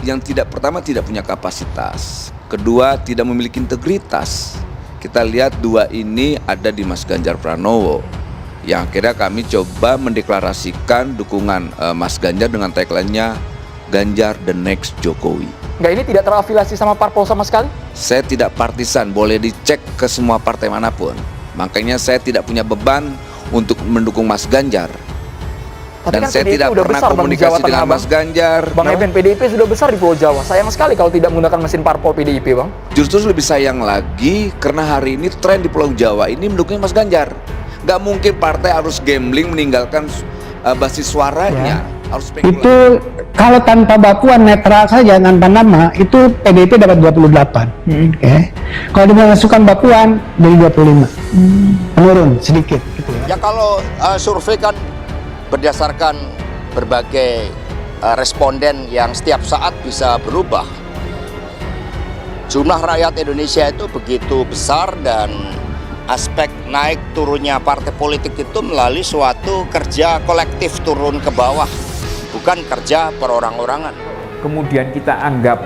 yang pertama tidak punya kapasitas, kedua tidak memiliki integritas. Kita lihat dua ini ada di Mas Ganjar Pranowo, yang akhirnya kami coba mendeklarasikan dukungan Mas Ganjar dengan tagline-nya Ganjar the next Jokowi. Enggak, ini tidak terafiliasi sama parpol sama sekali? Saya tidak partisan, boleh dicek ke semua partai manapun. Makanya saya tidak punya beban untuk mendukung Mas Ganjar. Tapi Dan kan saya PDIP tidak udah pernah besar, Bang, di komunikasi Jawa dengan Tengah, Mas Ganjar. Bang Eben, PDIP sudah besar di Pulau Jawa. Sayang sekali kalau tidak menggunakan mesin parpol PDIP, Bang. Justru lebih sayang lagi karena hari ini tren di Pulau Jawa ini mendukung Mas Ganjar. Nggak mungkin partai harus gambling meninggalkan basis suaranya. Harus spekulasi. Itu kalau tanpa Mbak Puan netral saja tanpa nama, itu PDIP dapat 28. Okay. Kalau dimasukkan Mbak Puan dari 25. Menurun sedikit gitu ya. Ya kalau survei kan berdasarkan berbagai responden yang setiap saat bisa berubah. Jumlah rakyat Indonesia itu begitu besar dan aspek naik turunnya partai politik itu melalui suatu kerja kolektif turun ke bawah, bukan kerja perorang-orangan. Kemudian kita anggap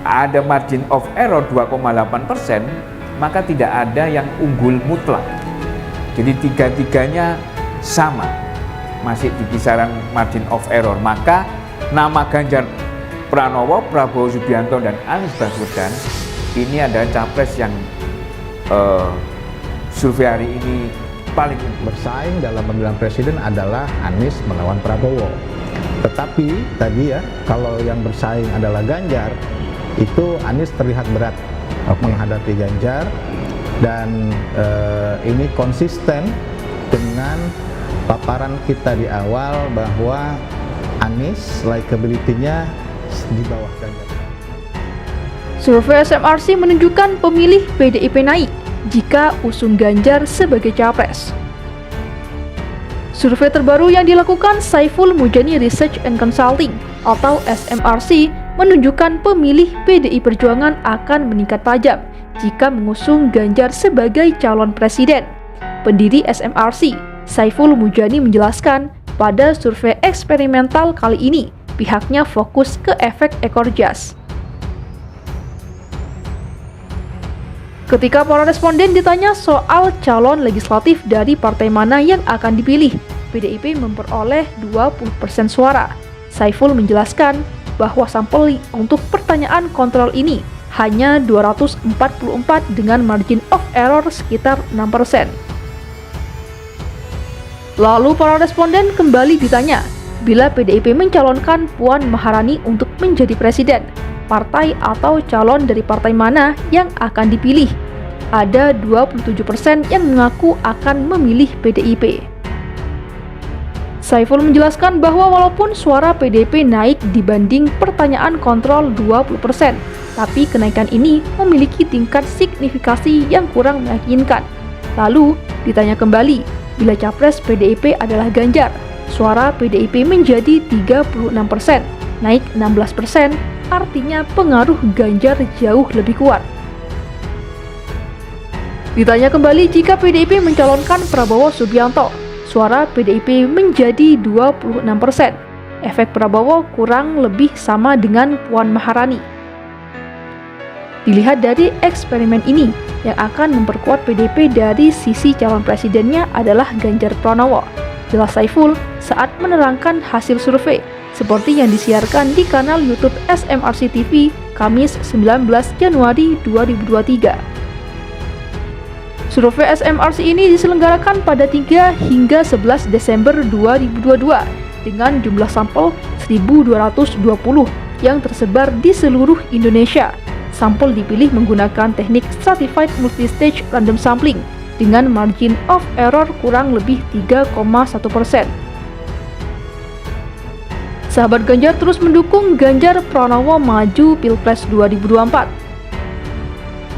ada margin of error 2,8%, maka tidak ada yang unggul mutlak. Jadi tiga-tiganya sama, masih di kisaran margin of error. Maka nama Ganjar Pranowo, Prabowo Subianto, dan Anies Baswedan ini adalah capres yang survei hari ini paling bersaing dalam pemilihan presiden adalah Anies melawan Prabowo. Tetapi tadi ya, kalau yang bersaing adalah Ganjar, itu Anies terlihat berat menghadapi Ganjar, dan ini konsisten dengan paparan kita di awal bahwa Anies likability-nya di bawah Ganjar. Survei SMRC menunjukkan pemilih PDIP naik jika usung Ganjar sebagai capres. Survei terbaru yang dilakukan Saiful Mujani Research and Consulting atau SMRC menunjukkan pemilih PDI Perjuangan akan meningkat tajam jika mengusung Ganjar sebagai calon presiden. Pendiri SMRC, Saiful Mujani menjelaskan, pada survei eksperimental kali ini, pihaknya fokus ke efek ekor jas. Ketika para responden ditanya soal calon legislatif dari partai mana yang akan dipilih, PDIP memperoleh 20% suara. Saiful menjelaskan bahwa sampel untuk pertanyaan kontrol ini hanya 244 dengan margin of error sekitar 6%. Lalu para responden kembali ditanya, bila PDIP mencalonkan Puan Maharani untuk menjadi presiden, partai atau calon dari partai mana yang akan dipilih? Ada 27% yang mengaku akan memilih PDIP. Saiful menjelaskan bahwa walaupun suara PDIP naik dibanding pertanyaan kontrol 20%, tapi kenaikan ini memiliki tingkat signifikasi yang kurang meyakinkan. Lalu, ditanya kembali, bila capres PDIP adalah Ganjar, suara PDIP menjadi 36%, naik 16%, artinya pengaruh Ganjar jauh lebih kuat. Ditanya kembali jika PDIP mencalonkan Prabowo Subianto, suara PDIP menjadi 26%. Efek Prabowo kurang lebih sama dengan Puan Maharani. Dilihat dari eksperimen ini, yang akan memperkuat PDIP dari sisi calon presidennya adalah Ganjar Pranowo. Jelas Saiful saat menerangkan hasil survei, seperti yang disiarkan di kanal YouTube SMRC TV, Kamis 19 Januari 2023. Survei SMRC ini diselenggarakan pada 3 hingga 11 Desember 2022 dengan jumlah sampel 1.220 yang tersebar di seluruh Indonesia. Sampel dipilih menggunakan teknik Stratified Multistage Random Sampling dengan margin of error kurang lebih 3,1%. Sahabat Ganjar terus mendukung Ganjar Pranowo maju Pilpres 2024.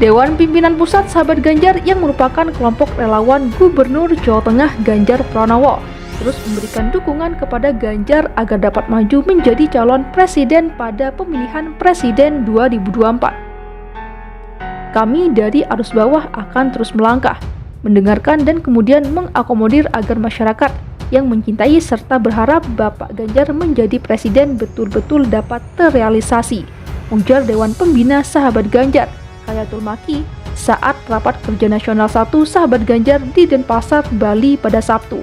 Dewan Pimpinan Pusat Sahabat Ganjar yang merupakan kelompok relawan Gubernur Jawa Tengah Ganjar Pranowo terus memberikan dukungan kepada Ganjar agar dapat maju menjadi calon presiden pada pemilihan presiden 2024. Kami dari arus bawah akan terus melangkah, mendengarkan dan kemudian mengakomodir agar masyarakat yang mencintai serta berharap Bapak Ganjar menjadi presiden betul-betul dapat terrealisasi, ujar Dewan Pembina Sahabat Ganjar, Hayatul Maki, saat rapat kerja nasional 1 Sahabat Ganjar di Denpasar, Bali pada Sabtu.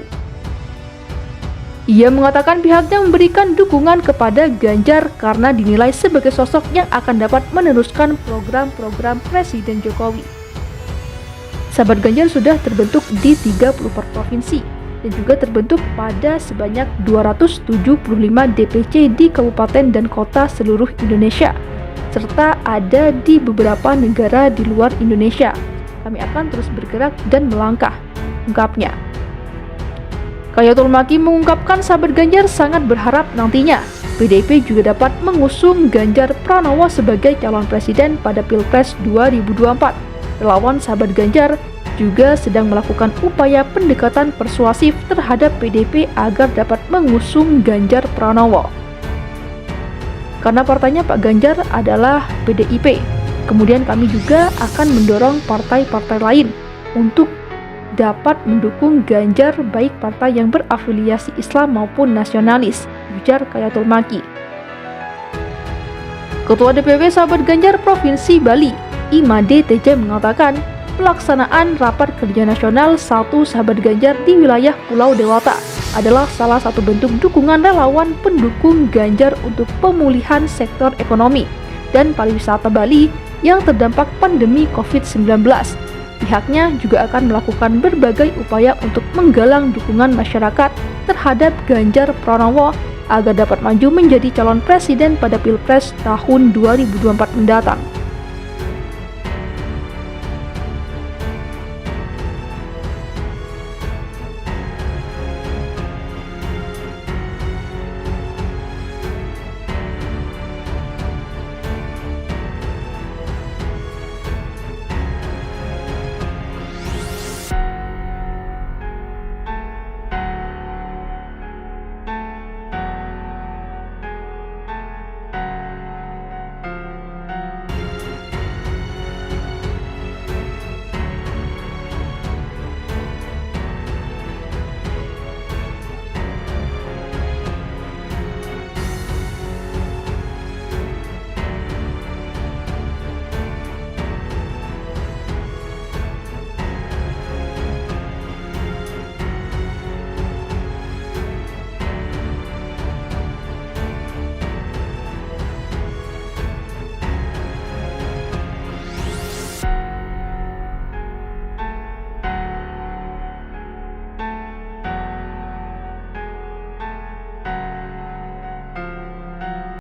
Ia mengatakan pihaknya memberikan dukungan kepada Ganjar karena dinilai sebagai sosok yang akan dapat meneruskan program-program Presiden Jokowi. Sahabat Ganjar sudah terbentuk di 34 provinsi dan juga terbentuk pada sebanyak 275 DPC di kabupaten dan kota seluruh Indonesia, serta ada di beberapa negara di luar Indonesia. Kami akan terus bergerak dan melangkah, ungkapnya. Hayatul Maki mengungkapkan Sahabat Ganjar sangat berharap nantinya PDIP juga dapat mengusung Ganjar Pranowo sebagai calon presiden pada Pilpres 2024. Relawan Sahabat Ganjar juga sedang melakukan upaya pendekatan persuasif terhadap PDIP agar dapat mengusung Ganjar Pranowo. Karena partainya Pak Ganjar adalah PDIP, kemudian kami juga akan mendorong partai-partai lain untuk dapat mendukung Ganjar, baik partai yang berafiliasi Islam maupun nasionalis, ujar Hayatul Maki. Ketua DPW Sahabat Ganjar Provinsi Bali, Imade TJ mengatakan, pelaksanaan rapat kerja nasional 1 Sahabat Ganjar di wilayah Pulau Dewata adalah salah satu bentuk dukungan relawan pendukung Ganjar untuk pemulihan sektor ekonomi dan pariwisata Bali yang terdampak pandemi COVID-19. Pihaknya juga akan melakukan berbagai upaya untuk menggalang dukungan masyarakat terhadap Ganjar Pranowo agar dapat maju menjadi calon presiden pada Pilpres tahun 2024 mendatang.